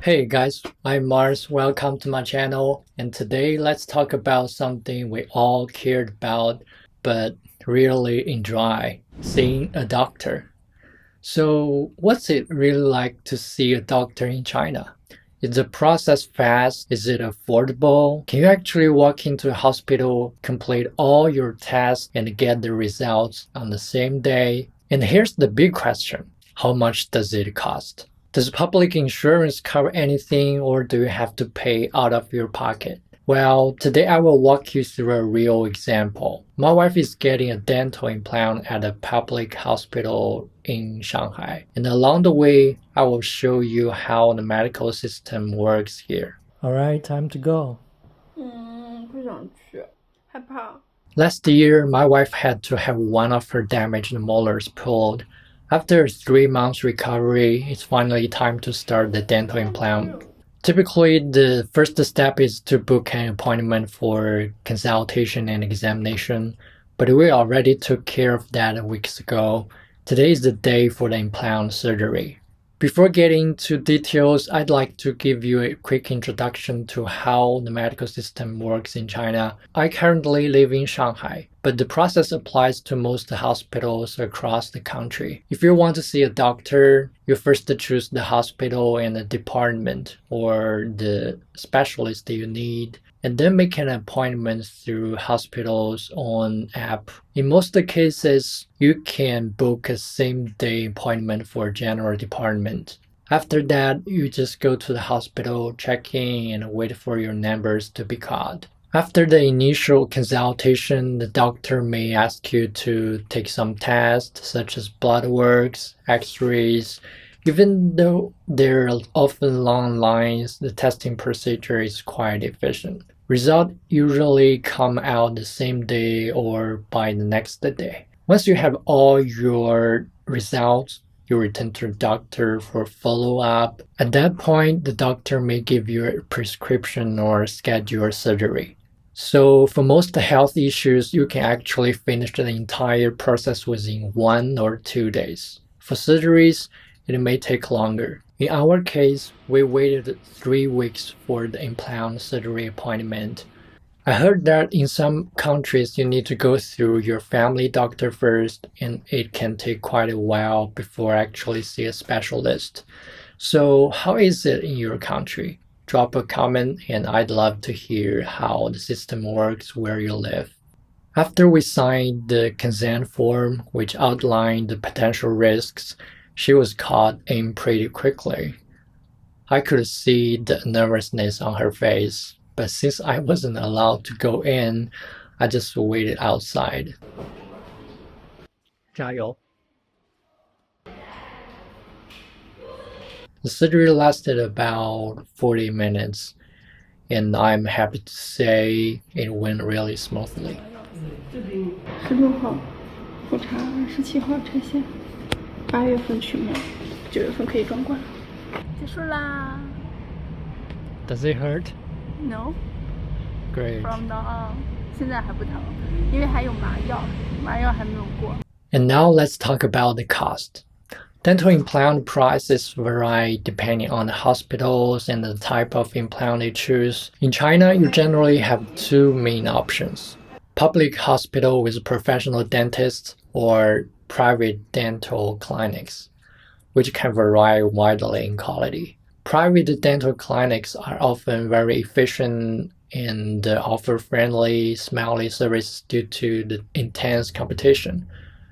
Hey guys, I'm Mars. Welcome to my channel. And today let's talk about something we all cared about but rarely enjoy, seeing a doctor. So, what's it really like to see a doctor in China? Is the process fast? Is it affordable? Can you actually walk into a hospital, complete all your tests, and get the results on the same day? And here's the big question: how much does it cost? Does public insurance cover anything, or do you have to pay out of your pocket? Well, today I will walk you through a real example. My wife is getting a dental implant at a public hospital in Shanghai. And along the way, I will show you how the medical system works here. Alright, time to go. 不想去，害怕。 Last year, my wife had to have one of her damaged molars pulled. After a 3 months recovery, it's finally time to start the dental implant. Typically, the first step is to book an appointment for consultation and examination, but we already took care of that weeks ago. Today is the day for the implant surgery. Before getting into details, I'd like to give you a quick introduction to how the medical system works in China. I currently live in Shanghai, but the process applies to most hospitals across the country. If you want to see a doctor, you first choose the hospital and the department or the specialist you need, and then make an appointment through hospital's own app. In most cases, you can book a same-day appointment for general department. After that, you just go to the hospital, check in, and wait for your numbers to be called. After the initial consultation, the doctor may ask you to take some tests such as blood works, x-rays. Even though there are often long lines, the testing procedure is quite efficient. Results usually come out the same day or by the next day. Once you have all your results, you return to the doctor for follow-up. At that point, the doctor may give you a prescription or schedule surgery. So for most health issues, you can actually finish the entire process within 1 or 2 days. For surgeries, it may take longer. In our case, we waited 3 weeks for the implant surgery appointment. I heard that in some countries you need to go through your family doctor first, and it can take quite a while before actually see a specialist. So how is it in your country? Drop a comment and I'd love to hear how the system works where you live. After we signed the consent form, which outlined the potential risks, she was called in pretty quickly. I could see the nervousness on her face, but since I wasn't allowed to go in, I just waited outside. 加油. The surgery lasted about 40 minutes, and I'm happy to say it went really smoothly. 16号复查，27号拆线，8月份取模，9月份可以装管。结束啦。Does it hurt? No. Great. From now on， 现在还不疼，因为还有麻药，麻药还没有过。And now let's talk about the cost. Dental implant prices vary depending on the hospitals and the type of implant you choose. In China, you generally have 2 main options: public hospital with professional dentists or private dental clinics, which can vary widely in quality. Private dental clinics are often very efficient and offer friendly, smiley services due to the intense competition.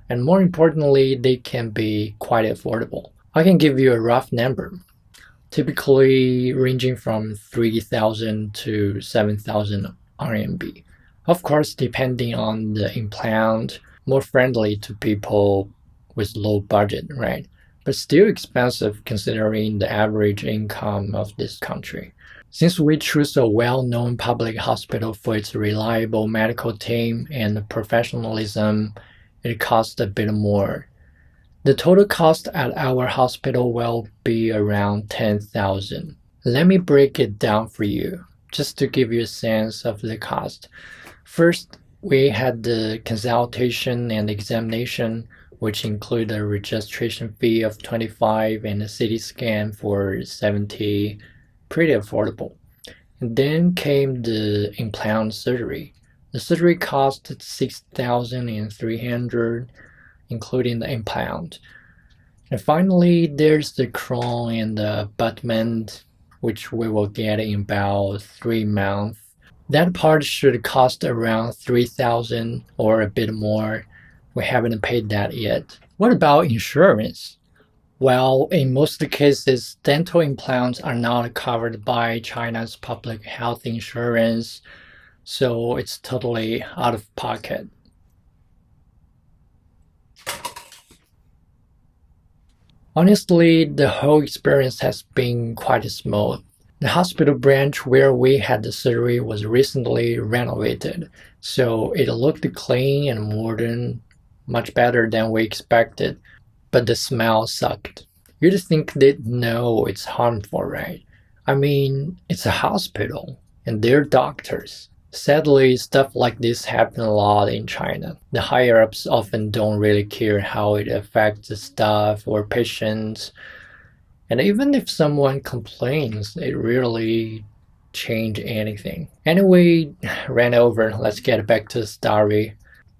And more importantly, they can be quite affordable. I can give you a rough number, typically ranging from 3,000 to 7,000 RMB. Of course, depending on the implant, more friendly to people with low budget, right? But still expensive considering the average income of this country. Since we choose a well-known public hospital for its reliable medical team and professionalism, it costs a bit more. The total cost at our hospital will be around 10,000. Let me break it down for you, just to give you a sense of the cost. First, we had the consultation and examination, which include a registration fee of 25 and a CT scan for 70. pretty affordable. And then came the implant surgery. The surgery cost 6,300, including the implant. And finally, there's the crown and the abutment, which we will get in about 3 months. That part should cost around 3,000 or a bit more. We haven't paid that yet. What about insurance? Well, in most cases, dental implants are not covered by China's public health insurance, so it's totally out of pocket. Honestly, the whole experience has been quite smooth. The hospital branch where we had the surgery was recently renovated, so it looked clean and modern, much better than we expected, but the smell sucked. You'd think they'd know it's harmful, right? I mean, it's a hospital, and they're doctors. Sadly, stuff like this happen a lot in China. The higher ups often don't really care how it affects the staff or patients, and even if someone complains, it rarely change anything. Anyway, ran over. Let's get back to the story.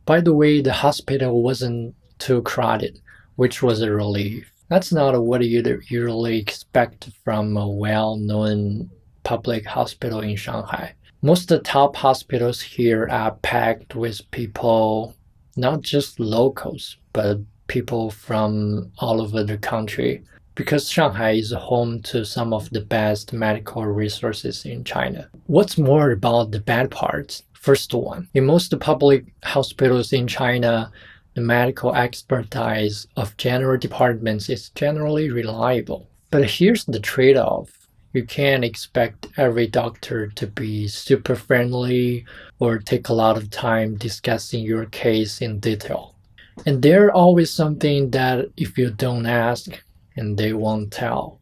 By the way, the hospital wasn't too crowded, which was a relief. That's not what you'd usually expect from a well-known public hospital in Shanghai. Most of the top hospitals here are packed with people, not just locals, but people from all over the country, because Shanghai is home to some of the best medical resources in China. What's more about the bad parts? First one, in most public hospitals in China, the medical expertise of general departments is generally reliable. But here's the trade-off. You can't expect every doctor to be super friendly or take a lot of time discussing your case in detail. And there's always something that if you don't ask, and they won't tell.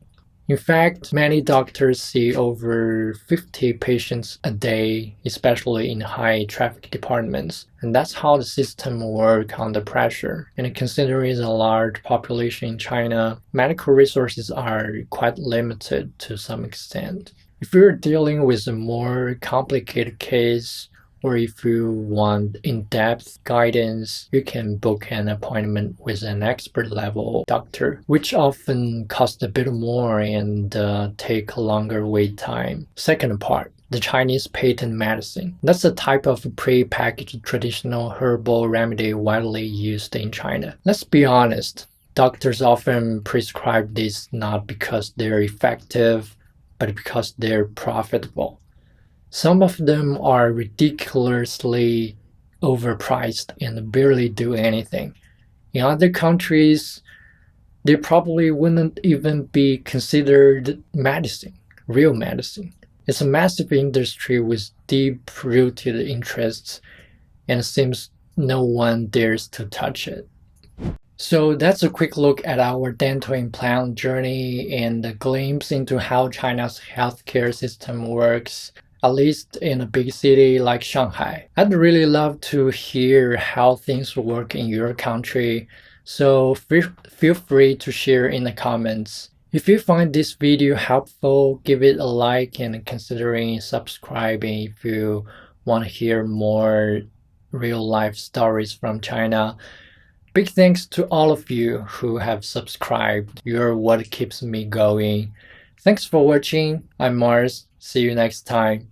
In fact, many doctors see over 50 patients a day, especially in high traffic departments. And that's how the system works under pressure. And considering the large population in China, medical resources are quite limited to some extent. If you're dealing with a more complicated case, or if you want in-depth guidance, you can book an appointment with an expert-level doctor, which often costs a bit more and take a longer wait time. Second part, the Chinese patent medicine. That's a type of pre-packaged traditional herbal remedy widely used in China. Let's be honest, doctors often prescribe this not because they're effective, but because they're profitable. Some of them are ridiculously overpriced and barely do anything. In other countries, they probably wouldn't even be considered medicine, real medicine. It's a massive industry with deep-rooted interests, and it seems no one dares to touch it. So that's a quick look at our dental implant journey and a glimpse into how China's healthcare system works, at least in a big city like Shanghai. I'd really love to hear how things work in your country, so feel free to share in the comments. If you find this video helpful, give it a like and considering subscribing if you want to hear more real-life stories from China. Big thanks to all of you who have subscribed. You're what keeps me going. Thanks for watching. I'm Mars. See you next time.